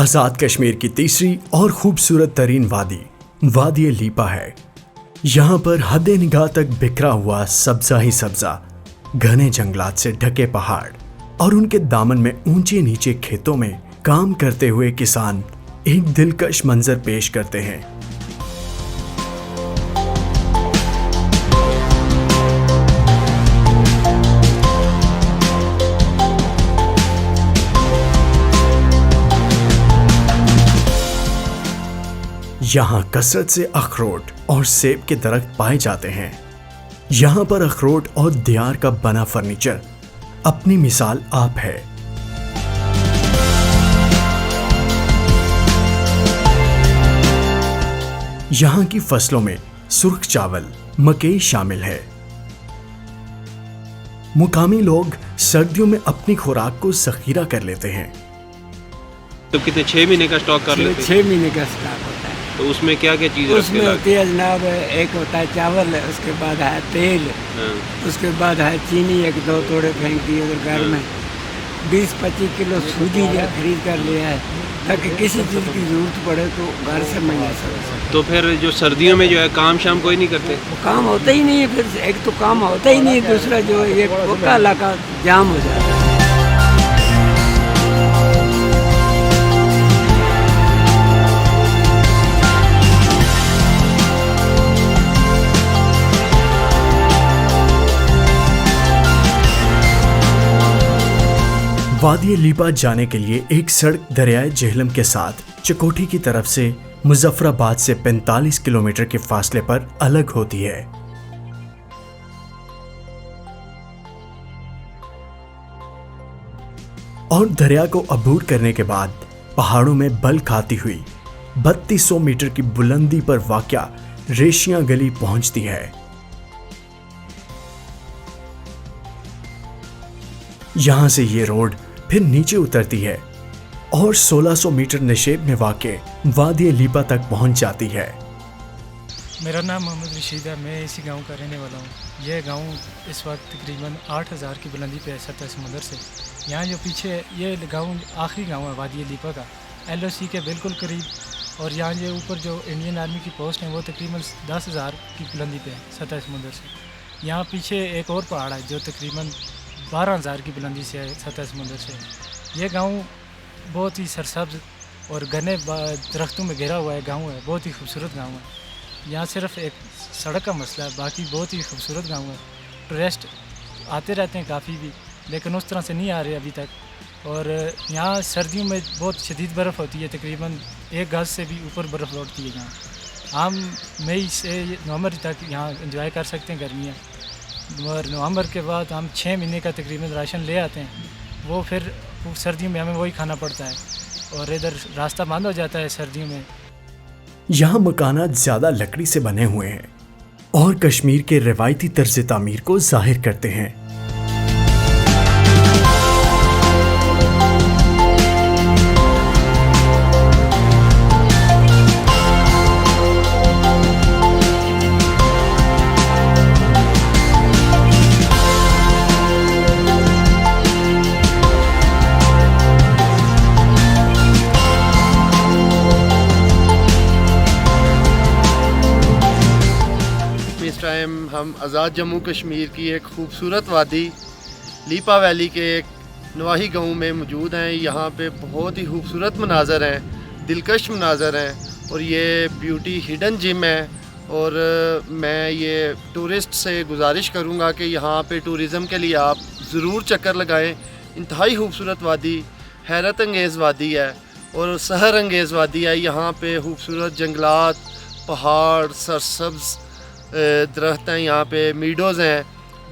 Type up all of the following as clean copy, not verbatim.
आज़ाद कश्मीर की तीसरी और खूबसूरत तरीन वादी वादी लीपा है। यहाँ पर हद निगाह तक बिखरा हुआ सब्जा ही सब्जा, घने जंगलात से ढके पहाड़ और उनके दामन में ऊंचे नीचे खेतों में काम करते हुए किसान एक दिलकश मंजर पेश करते हैं। यहाँ कसरत से अखरोट और सेब के दरख्त पाए जाते हैं। यहाँ पर अखरोट और दियार का बना फर्नीचर अपनी मिसाल आप है। यहाँ की फसलों में सुर्ख चावल, मकई शामिल है। मुकामी लोग सर्दियों में अपनी खुराक को जखीरा कर लेते हैं। तो कितने 6 महीने का स्टॉक कर लेते हैं? 6 महीने का स्टॉक होता है। तो उसमें क्या क्या चीज़ उसमें होती है जनाब, एक होता है चावल, उसके बाद है तेल, उसके बाद है चीनी, 1-2 तोड़े फेंक दिए उधर घर में, 20-25 किलो सूजी खरीद कर लिया है ताकि किसी चीज़ की जरूरत पड़े तो घर से मंगा सकते। तो फिर जो सर्दियों में जो है काम शाम कोई नहीं करते? वो काम होता ही नहीं है, फिर एक तो काम होता ही नहीं है, दूसरा जो है ये पक्का इलाका जाम हो जाता है। वादी लीपा जाने के लिए एक सड़क दरियाए जेहलम के साथ चकोठी की तरफ से मुजफ्फराबाद से 45 किलोमीटर के फासले पर अलग होती है। और दरिया को अबूर करने के बाद पहाड़ों में बल खाती हुई 3200 मीटर की बुलंदी पर वाक़या रेशियां गली पहुंचती है। यहां से ये रोड फिर नीचे उतरती है और 1600 मीटर नशेब में वाक़े वादी लीपा तक पहुंच जाती है। मेरा नाम मोहम्मद रशीद है, मैं इसी गांव का रहने वाला हूं। यह गांव इस वक्त तकरीबन 8000 की बुलंदी पे है सतह समुद्र से। यहाँ जो पीछे ये गांव आखिरी गांव है वादी लीपा का, LOC के बिल्कुल करीब। और यहाँ ये ऊपर जो इंडियन आर्मी की पोस्ट है वो तकरीबन 10,000 की बुलंदी पे है सतह समुद्र से। यहाँ पीछे एक और पहाड़ है जो तकरीबन 12,000 की बुलंदी से है सतह समुद्र से। ये गांव बहुत ही सरसब्ज और घने दरख्तों में घिरा हुआ है गांव है, बहुत ही खूबसूरत गांव है। यहाँ सिर्फ एक सड़क का मसला है, बाकी बहुत ही खूबसूरत गांव है। टूरिस्ट आते रहते हैं काफ़ी भी, लेकिन उस तरह से नहीं आ रहे अभी तक। और यहाँ सर्दियों में बहुत शदीद बर्फ़ होती है, तकरीबन 1 गज से भी ऊपर बर्फ़ लौटती है। यहाँ हम मई से नवंबर तक यहाँ एंजॉय कर सकते हैं गर्मियाँ। और नवंबर के बाद हम 6 महीने का तकरीबन राशन ले आते हैं, वो फिर सर्दियों में हमें वही खाना पड़ता है और इधर रास्ता बंद हो जाता है सर्दियों में। यहाँ मकानात ज़्यादा लकड़ी से बने हुए हैं और कश्मीर के रिवायती तर्ज तामीर को जाहिर करते हैं। टाइम हम आज़ाद जम्मू कश्मीर की एक खूबसूरत वादी लीपा वैली के एक नवाही गांव में मौजूद हैं। यहाँ पे बहुत ही खूबसूरत मनाज़र हैं, दिलकश मनाज़र हैं और ये ब्यूटी हिडन जिम है। और मैं ये टूरिस्ट से गुजारिश करूँगा कि यहाँ पे टूरिज़म के लिए आप ज़रूर चक्कर लगाएं। इंतहाई खूबसूरत वादी, हैरत अंगेज़ वादी है और सहर अंगेज़ वादी है। यहाँ पे खूबसूरत जंगलात, पहाड़, सरसब्ज़ दरख्त हैं, यहाँ पे मीडोज़ हैं,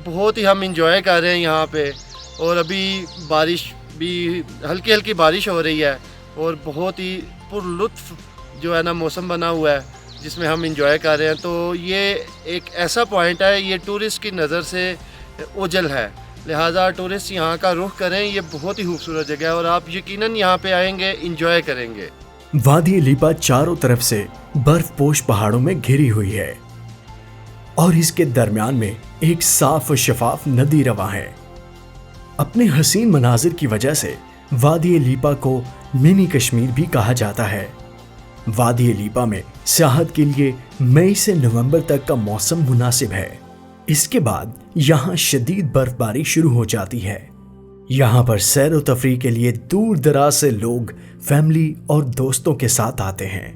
बहुत ही हम इंजॉय कर रहे हैं यहाँ पे। और अभी बारिश भी हल्की हल्की बारिश हो रही है और बहुत ही पुरलुत्फ़ जो है ना मौसम बना हुआ है जिसमें हम इंजॉय कर रहे हैं। तो ये एक ऐसा पॉइंट है, ये टूरिस्ट की नज़र से ओझल है, लिहाजा टूरिस्ट यहाँ का रुख करें। ये बहुत ही खूबसूरत जगह है और आप यकीनन यहाँ पे आएंगे, इंजॉय करेंगे। वादी लीपा चारों तरफ से बर्फपोश पहाड़ों में घिरी हुई है और इसके दरमियान में एक साफ और शफाफ नदी रवा है। अपने हसीन मनाजिर की वजह से वादी लीपा को मिनी कश्मीर भी कहा जाता है। वादी लीपा में सियाहत के लिए मई से नवंबर तक का मौसम मुनासिब है। इसके बाद यहाँ शदीद बर्फबारी शुरू हो जाती है। यहाँ पर सैर व तफरीह के लिए दूर दराज से लोग फैमिली और दोस्तों के साथ आते हैं।